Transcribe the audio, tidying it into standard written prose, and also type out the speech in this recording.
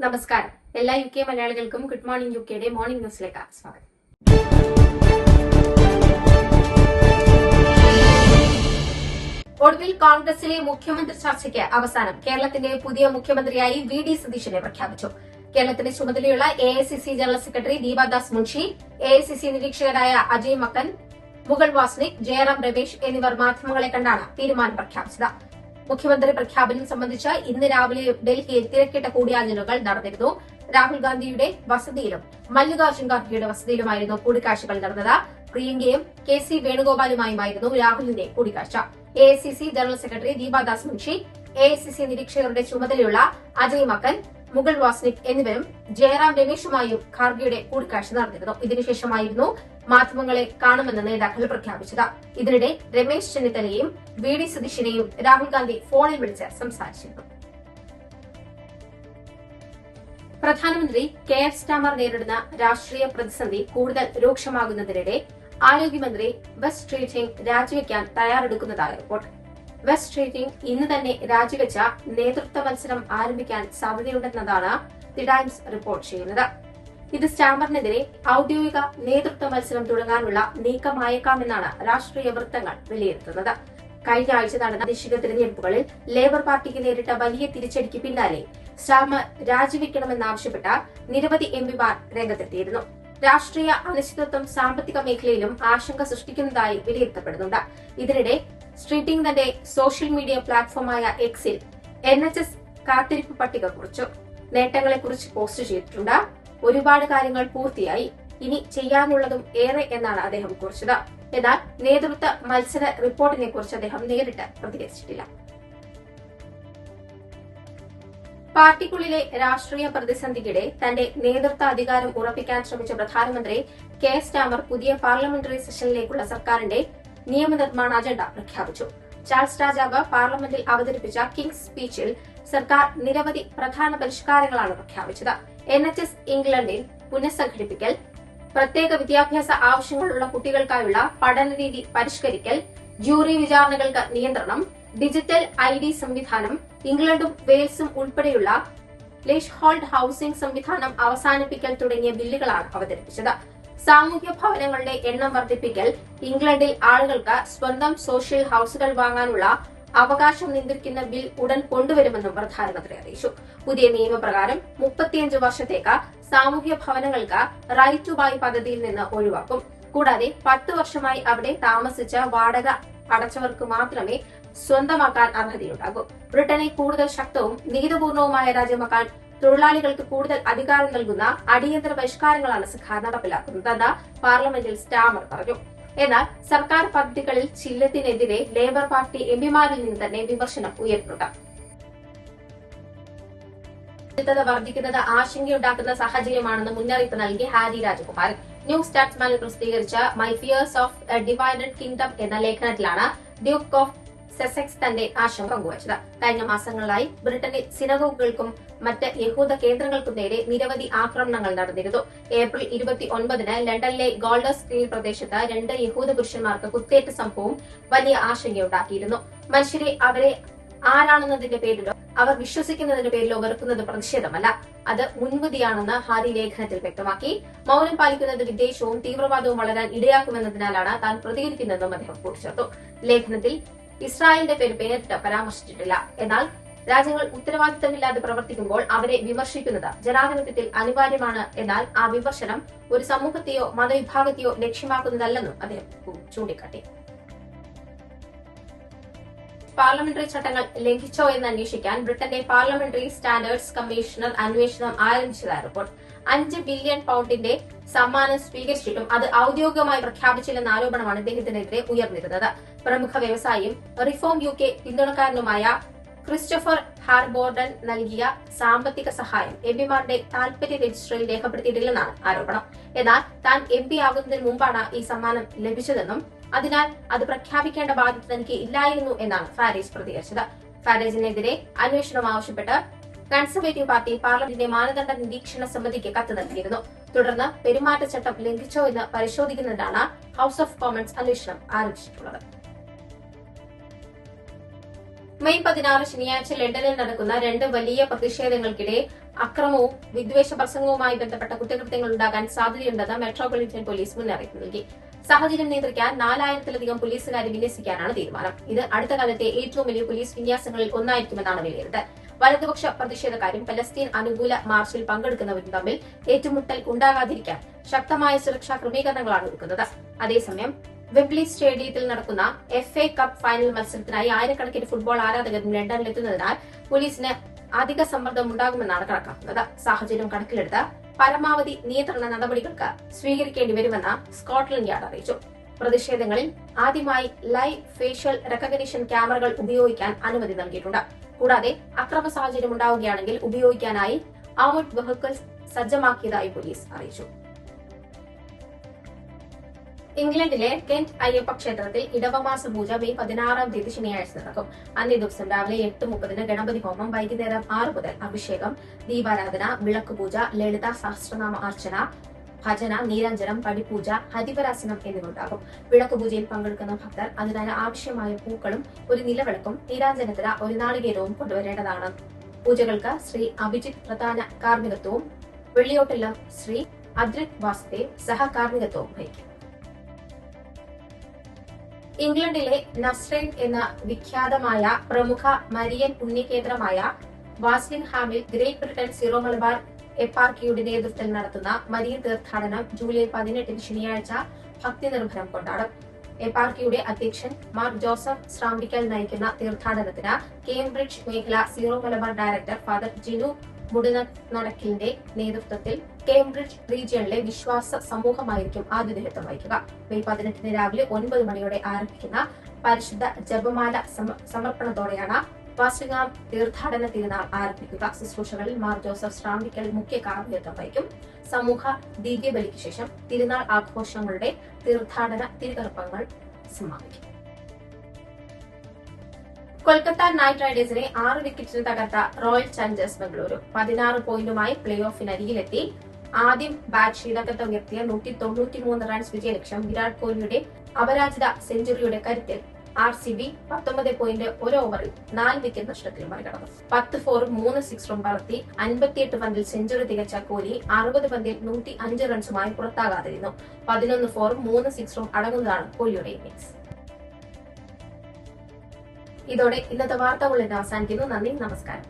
നമസ്കാരം. എല്ലാ UK മലയാളികൾക്കും ഗുഡ് മോർണിംഗ് യുകെയുടെ മോർണിംഗ് ന്യൂസിലേക്ക് സ്വാഗതം. ഒടുവിൽ കോൺഗ്രസിലെ മുഖ്യമന്ത്രി ചർച്ചയ്ക്ക് അവസാനം. കേരളത്തിന്റെ പുതിയ മുഖ്യമന്ത്രിയായി VD സതീശനെ പ്രഖ്യാപിച്ചു. കേരളത്തിന്റെ ചുമതലയുള്ള AICC general secretary Deepa Das Munshi, AICC നിരീക്ഷകരായ അജയ് മക്കൻ, മുകുൾ വാസ്നിക്, ജയറാം രമേശ് എന്നിവർ മാധ്യമങ്ങളെ കണ്ടാണ് തീരുമാനം പ്രഖ്യാപിച്ചത്. മുഖ്യമന്ത്രി പ്രഖ്യാപനം സംബന്ധിച്ച് ഇന്ന് രാവിലെ ഡൽഹിയിൽ തിരക്കിട്ട കൂടിയാലോചനകൾ നടന്നിരുന്നു. രാഹുൽ ഗാന്ധിയുടെ വസതിയിലും മല്ലികാർജ്ജുൻ ഖാർഗെയുടെ വസതിയിലുമായിരുന്നു കൂടിക്കാഴ്ചകൾ നടന്നത്. പ്രിയങ്കയും KC വേണുഗോപാലുമായുമായിരുന്നു രാഹുലിന്റെ കൂടിക്കാഴ്ച. AICC general secretary Deepa Das Munshi, AICC നിരീക്ഷകരുടെ ചുമതലയുള്ള അജയ് മക്കൻ, മുകുൾ വാസ്നിക് എന്നിവരും ജയറാം രമേശുമായും ഖാർഗെയുടെ കൂടിക്കാഴ്ച നടന്നിരുന്നു. ഇതിനുശേഷമായിരുന്നു മാധ്യമങ്ങളെ കാണുമെന്ന് നേതാക്കൾ പ്രഖ്യാപിച്ചത്. ഇതിനിടെ രമേശ് ചെന്നിത്തലയെയും VD സതീശനെയും രാഹുൽ ഗാന്ധി ഫോണിൽ വിളിച്ച് സംസാരിച്ചിരുന്നു. പ്രധാനമന്ത്രി കെയർ സ്റ്റാമർ നേരിടുന്ന രാഷ്ട്രീയ പ്രതിസന്ധി കൂടുതൽ രൂക്ഷമാകുന്നതിനിടെ ആരോഗ്യമന്ത്രി വെസ് സ്ട്രീറ്റിംഗ് രാജിവെക്കാൻ തയ്യാറെടുക്കുന്നതായി റിപ്പോർട്ട്. വെസ് സ്ട്രീറ്റിംഗ് ഇന്ന് തന്നെ രാജിവെച്ച നേതൃത്വ മത്സരം ആരംഭിക്കാൻ സാധ്യതയുണ്ടെന്നതാണ് ദി ടൈംസ് റിപ്പോർട്ട് ചെയ്യുന്നത്. ഇത് സ്റ്റാമറിനെതിരെ ഔദ്യോഗിക നേതൃത്വ മത്സരം തുടങ്ങാനുള്ള നീക്കമായേക്കാമെന്നാണ് രാഷ്ട്രീയ വൃത്തങ്ങൾ വിലയിരുത്തുന്നത്. കഴിഞ്ഞ ആഴ്ച നടന്ന പ്രാദേശിക തിരഞ്ഞെടുപ്പുകളിൽ ലേബർ പാർട്ടിക്ക് നേരിട്ട വലിയ തിരിച്ചടിക്ക് പിന്നാലെ സ്റ്റാമർ രാജിവെക്കണമെന്നാവശ്യപ്പെട്ട നിരവധി MPമാർ രംഗത്തെത്തിയിരുന്നു. രാഷ്ട്രീയ അനിശ്ചിതത്വം സാമ്പത്തിക മേഖലയിലും ആശങ്ക സൃഷ്ടിക്കുന്നതായി വിലയിരുത്തപ്പെടുന്നുണ്ട്. ഇതിനിടെ സ്ട്രീറ്റിംഗ് തന്റെ സോഷ്യൽ മീഡിയ പ്ലാറ്റ്ഫോമായ എക്സിൽ NHS കാത്തിരിപ്പ് പട്ടിക കുറിച്ചു. നേട്ടങ്ങളെക്കുറിച്ച് പോസ്റ്റ് ചെയ്തിട്ടുണ്ട്. ഒരുപാട് കാര്യങ്ങൾ പൂർത്തിയായി, ഇനി ചെയ്യാനുള്ളതും ഏറെ എന്നാണ് അദ്ദേഹം കുറിച്ചത്. എന്നാൽ നേതൃത്വ മത്സര റിപ്പോർട്ടിനെ കുറിച്ച് അദ്ദേഹം നേരിട്ട് പ്രതികരിച്ചിട്ടില്ല. പാർട്ടിക്കുള്ളിലെ രാഷ്ട്രീയ പ്രതിസന്ധിക്കിടെ തന്റെ നേതൃത്വ അധികാരം ഉറപ്പിക്കാൻ ശ്രമിച്ച പ്രധാനമന്ത്രി കെയർ സ്റ്റാമർ പുതിയ പാർലമെന്ററി സെഷനിലേക്കുള്ള സർക്കാരിന്റെ നിയമനിർമ്മാണ അജണ്ട പ്രഖ്യാപിച്ചു. ചാൾസ് രാജാവ് പാർലമെന്റിൽ അവതരിപ്പിച്ച കിങ്സ് സ്പീച്ചിൽ സർക്കാർ നിരവധി പ്രധാന പരിഷ്കാരങ്ങളാണ് പ്രഖ്യാപിച്ചത്. NHS ഇംഗ്ലണ്ടിൽ പുനഃസംഘടിപ്പിക്കൽ, പ്രത്യേക വിദ്യാഭ്യാസ ആവശ്യങ്ങളുള്ള കുട്ടികൾക്കായുള്ള പഠനരീതി പരിഷ്കരിക്കൽ, ജൂറി വിചാരണകൾക്ക് നിയന്ത്രണം, ഡിജിറ്റൽ ID സംവിധാനം, ഇംഗ്ലണ്ടും വെയിൽസും ഉൾപ്പെടെയുള്ള ലേഷ് ഹോൾഡ് ഹൌസിംഗ് സംവിധാനം അവസാനിപ്പിക്കൽ തുടങ്ങിയ ബില്ലുകളാണ് അവതരിപ്പിച്ചത്. സാമൂഹ്യ ഭവനങ്ങളുടെ എണ്ണം വർദ്ധിപ്പിക്കൽ, ഇംഗ്ലണ്ടിൽ ആളുകൾക്ക് സ്വന്തം സോഷ്യൽ ഹൌസുകൾ വാങ്ങാനുള്ള അവകാശം നിയന്ത്രിക്കുന്ന ബിൽ ഉടൻ കൊണ്ടുവരുമെന്നും പ്രധാനമന്ത്രി അറിയിച്ചു. പുതിയ നിയമപ്രകാരം 35 വർഷത്തേക്ക് സാമൂഹ്യ ഭവനങ്ങൾക്ക് റൈറ്റ് ടു ബൈ പദ്ധതിയിൽ നിന്ന് ഒഴിവാക്കും. കൂടാതെ 10 വർഷമായി അവിടെ താമസിച്ച വാടക അടച്ചവർക്ക് മാത്രമേ സ്വന്തമാക്കാൻ അർഹതയുണ്ടാകൂ. ബ്രിട്ടനെ കൂടുതൽ ശക്തവും നീതിപൂർണവുമായ രാജ്യമാക്കാൻ തൊഴിലാളികൾക്ക് കൂടുതൽ അധികാരം നൽകുന്ന അടിയന്തര പരിഷ്കാരങ്ങളാണ് സർക്കാർ നടപ്പിലാക്കുന്നതെന്ന് പാർലമെന്റിൽ സ്റ്റാമർ പറഞ്ഞു. എന്നാൽ സർക്കാർ പദ്ധതികളിൽ ചില്ലത്തിനെതിരെ ലേബർ പാർട്ടി MPമാരിൽ നിന്ന് തന്നെ വിമർശനം ഉയർന്നുണ്ട്. വർദ്ധിക്കുന്നത് ആശങ്കയുണ്ടാക്കുന്ന സാഹചര്യമാണെന്ന് മുന്നറിയിപ്പ് നൽകി ഹാരി രാജകുമാരൻ. ന്യൂ സ്റ്റാറ്റ്സ്മാനിൽ പ്രസിദ്ധീകരിച്ച my fears of A divided kingdom എന്ന ലേഖനത്തിലാണ് ഡ്യൂക്ക് ഓഫ് സെസെക്സ് തന്റെ ആശങ്ക പങ്കുവച്ചത്. കഴിഞ്ഞ മാസങ്ങളിലായി ബ്രിട്ടനിൽ സിനഗോഗുകൾക്കും മറ്റ് യഹൂദ കേന്ദ്രങ്ങൾക്കും നേരെ നിരവധി ആക്രമണങ്ങൾ നടന്നിരുന്നു. ഏപ്രിൽ 29-ന് ലണ്ടനിലെ ഗോൾഡേഴ്സ് ഗ്രീൻ പ്രദേശത്ത് 2 യഹൂദ പുരുഷന്മാർക്ക് കുത്തേറ്റ സംഭവം വലിയ ആശങ്കയുണ്ടാക്കിയിരുന്നു. മനുഷ്യരെ അവരെ ആരാണെന്നതിന്റെ പേരിലോ അവർ വിശ്വസിക്കുന്നതിന്റെ പേരിലോ വെറുക്കുന്നത് പ്രതിഷേധമല്ല, അത് മുൻവിധിയാണെന്ന് ഹാരി ലേഖനത്തിൽ വ്യക്തമാക്കി. മൌനം പാലിക്കുന്നത് വിദ്വേഷവും തീവ്രവാദവും വളരാൻ ഇടയാക്കുമെന്നതിനാലാണ് താൻ പ്രതികരിക്കുന്നതെന്നും അദ്ദേഹം കൂട്ടിച്ചേർത്തു. ലേഖനത്തിൽ ഇസ്രായേലിന്റെ പേര് പേരിട്ട് പരാമർശിച്ചിട്ടില്ല. എന്നാൽ രാജ്യങ്ങൾ ഉത്തരവാദിത്തമില്ലാതെ പ്രവർത്തിക്കുമ്പോൾ അവരെ വിമർശിക്കുന്നത് ജനാധിപത്യത്തിൽ അനിവാര്യമാണ്. എന്നാൽ ആ വിമർശനം ഒരു സമൂഹത്തെയോ മതവിഭാഗത്തെയോ ലക്ഷ്യമാക്കുന്നതല്ലെന്നും അദ്ദേഹം ചൂണ്ടിക്കാട്ടി. പാർലമെന്ററി ചട്ടങ്ങൾ ലംഘിച്ചോ എന്ന് അന്വേഷിക്കാൻ ബ്രിട്ടന്റെ പാർലമെന്ററി സ്റ്റാൻഡേർഡ്സ് കമ്മീഷണർ അന്വേഷണം ആരംഭിച്ചതായി റിപ്പോർട്ട്. 5 ബില്യൺ പൗണ്ടിന്റെ സമ്മാനം സ്വീകരിച്ചിട്ടും അത് ഔദ്യോഗികമായി പ്രഖ്യാപിച്ചില്ലെന്ന ആരോപണമാണ് ഇദ്ദേഹത്തിനെതിരെ ഉയർന്നിരുന്നത്. പ്രമുഖ വ്യവസായിയും റിഫോം UK പിന്തുണക്കാരനുമായ ക്രിസ്റ്റഫർ ഹാർബോർഡൻ നൽകിയ സാമ്പത്തിക സഹായം MPമാരുടെ താൽപര്യ രജിസ്റ്ററിൽ രേഖപ്പെടുത്തിയിട്ടില്ലെന്നാണ് ആരോപണം. എന്നാൽ താൻ MP ആകുന്നതിന് മുമ്പാണ് ഈ സമ്മാനം ലഭിച്ചതെന്നും അതിനാൽ അത് പ്രഖ്യാപിക്കേണ്ട ബാധ്യത തനിക്ക് ഇല്ലായിരുന്നു എന്നാണ് ഫാരേജ് പ്രതികരിച്ചത്. ഫാരേജിനെതിരെ അന്വേഷണം ആവശ്യപ്പെട്ട് കൺസർവേറ്റീവ് പാർട്ടി പാർലമെന്റിന്റെ മാനദണ്ഡ നിരീക്ഷണ സമിതിക്ക് കത്ത് നൽകിയിരുന്നു. തുടർന്ന് പെരുമാറ്റച്ചട്ടം ലംഘിച്ചോ എന്ന് പരിശോധിക്കുന്നതിനാണ് ഹൌസ് ഓഫ് കോമൺസ് അന്വേഷണം ആരംഭിച്ചിട്ടുള്ളത്. മെയ് 16 ശനിയാഴ്ച ലണ്ടനിൽ നടക്കുന്ന 2 വലിയ പ്രതിഷേധങ്ങൾക്കിടെ അക്രമവും വിദ്വേഷ പ്രസംഗവുമായി ബന്ധപ്പെട്ട കുറ്റകൃത്യങ്ങൾ ഉണ്ടാകാൻ സാധ്യതയുണ്ടെന്ന് മെട്രോപൊളിറ്റൻ പോലീസ് മുന്നറിയിപ്പ് നൽകി. സാഹചര്യം നിയന്ത്രിക്കാൻ 4000-ത്തിലധികം പോലീസുകാരെ വിന്യസിക്കാനാണ് തീരുമാനം. ഇത് അടുത്ത കാലത്തെ ഏറ്റവും വലിയ പോലീസ് വിന്യാസങ്ങളിൽ ഒന്നായിരിക്കുമെന്നാണ് വിലയിരുത്തൽ. വലതുപക്ഷ പ്രതിഷേധക്കാരും പലസ്തീൻ അനുകൂല മാർച്ചിൽ പങ്കെടുക്കുന്നവരും തമ്മിൽ ഏറ്റുമുട്ടൽ ഉണ്ടാകാതിരിക്കാൻ ശക്തമായ സുരക്ഷാ ക്രമീകരണങ്ങളാണ് ഒരുക്കുന്നത്. അതേസമയം വെംബ്ലി സ്റ്റേഡിയത്തിൽ നടക്കുന്ന FA കപ്പ് ഫൈനൽ മത്സരത്തിനായി ആയിരക്കണക്കിന് ഫുട്ബോൾ ആരാധകരും ലണ്ടനിലെത്തുന്നതിനാൽ പോലീസിന് അധിക സമ്മർദ്ദം ഉണ്ടാകുമെന്നാണ് കണക്കാക്കുന്നത്. സാഹചര്യം കണക്കിലെടുത്ത് പരമാവധി നിയന്ത്രണ നടപടികൾക്ക് സ്വീകരിക്കേണ്ടി വരുമെന്ന് സ്കോട്ട്ലൻഡ് യാർഡ് അറിയിച്ചു. പ്രതിഷേധങ്ങളിൽ ആദ്യമായി ലൈവ് ഫേഷ്യൽ റെക്കഗ്നിഷൻ ക്യാമറകൾ ഉപയോഗിക്കാൻ അനുമതി നൽകിയിട്ടുണ്ട്. കൂടാതെ അക്രമ സാഹചര്യം ഉണ്ടാവുകയാണെങ്കിൽ ഉപയോഗിക്കാനായി ആർമഡ് വെഹിക്കിൾസ് സജ്ജമാക്കിയതായി പോലീസ് അറിയിച്ചു. ഇംഗ്ലണ്ടിലെ കെന്റ് അയ്യപ്പ ക്ഷേത്രത്തിൽ ഇടവമാസ പൂജ മെയ് 16-ാം തീയതി ശനിയാഴ്ച നടക്കും. അന്നേ ദിവസം രാവിലെ 8:30 ഗണപതി ഹോമം, വൈകുന്നേരം 6 മുതൽ അഭിഷേകം, ദീപാരാധന, വിളക്കുപൂജ, ലളിത സഹസ്രനാമ അർച്ചന, ഭജന, നീരാഞ്ജനം, പടിപൂജ, ഹരിവരാസനം എന്നിവ ഉണ്ടാകും. വിളക്കുപൂജയിൽ പങ്കെടുക്കുന്ന ഭക്തർ അതിനായി ആവശ്യമായ പൂക്കളും ഒരു നിലവിളക്കും നീരാഞ്ജനത്തിന് ഒരു നാളികേരവും കൊണ്ടുവരേണ്ടതാണ്. പൂജകൾക്ക് ശ്രീ അഭിജിത്ത് പ്രധാന കാർമ്മികത്വവും വെള്ളിയോട്ടെല്ലാം ശ്രീ അദ്രിത് വാസുദേവ് സഹകാർമ്മികത്വവും വഹിക്കും. ഇംഗ്ലണ്ടിലെ നസ്രൈൻ എന്ന വിഖ്യാതമായ പ്രമുഖ മരിയൻ പുണ്യകേന്ദ്രമായ വാസ്ലിംഗ്ഹാമിൽ ഗ്രേറ്റ് ബ്രിട്ടൻ സീറോ മലബാർ എപ്പാർക്കിയുടെ നേതൃത്വത്തിൽ നടത്തുന്ന മരിയൻ തീർത്ഥാടനം ജൂലൈ 18 ശനിയാഴ്ച ഭക്തി നിർഭരം കൊണ്ടാടും. എപ്പാർക്കിയുടെ അധ്യക്ഷൻ മാർ ജോസഫ് സ്രാമ്പിക്കൽ നയിക്കുന്ന തീർത്ഥാടനത്തിന് കേംബ്രിഡ്ജ് മേഖല Syro Malabar director father Jinu മുടുനടക്കിലിന്റെ നേതൃത്വത്തിൽ കേംബ്രിഡ്ജ് റീജിയണിലെ വിശ്വാസ സമൂഹമായിരിക്കും ആതിഥേയത്വം വഹിക്കുക. മെയ് 18 രാവിലെ 9 മണിയോടെ ആരംഭിക്കുന്ന പരിശുദ്ധ ജപമാല സമർപ്പണത്തോടെയാണ് വാസ്ലിംഗ്ഹാം തീർത്ഥാടന തിരുനാൾ ആരംഭിക്കുക. ശുശ്രൂഷകളിൽ മാർ ജോസഫ് സ്രാമ്പിക്കൽ മുഖ്യ കാർമ്മികത്വം വഹിക്കും. സമൂഹ ദിവ്യബലിക്ക് ശേഷം തിരുനാൾ ആഘോഷങ്ങളുടെ തീർത്ഥാടന തിരുകർപ്പങ്ങൾ സമാപിക്കും. കൊൽക്കത്ത നൈറ്റ് റൈഡേഴ്സിനെ 6 വിക്കറ്റിന് തകർത്ത റോയൽ ചാലഞ്ചേഴ്സ് ബംഗളൂരു 16 പോയിന്റുമായി പ്ലേ ഓഫിനരികിലെത്തി. ആദ്യം ബാറ്റ് ശ്രീലങ്കത്തെ ഉയർത്തിയ 193 റൺസ് വിജയലക്ഷ്യം വിരാട് കോഹ്ലിയുടെ അപരാജിത സെഞ്ചുറിയുടെ കരുത്തിൽ RCB 19 പോയിന്റ് 1 ഓവറിൽ 4 വിക്കറ്റ് നഷ്ടത്തിൽ മറികടന്നു. 10 ഫോറും 3 സിക്സറും പറത്തി 58 പന്തിൽ സെഞ്ചുറി തികച്ച കോഹ്ലി 60 പന്തിൽ 105 റൺസുമായി പുറത്താകാതിരുന്നു. 11 ഫോറും 3 സിക്സറും അടങ്ങുന്നതാണ് കോഹ്ലിയുടെ ഇന്നിംഗ്സ്. ഇതോടെ ഇന്നത്തെ വാർത്താ ബുള്ളറ്റിൻ അവസാനിക്കുന്നു. നന്ദി, നമസ്കാരം.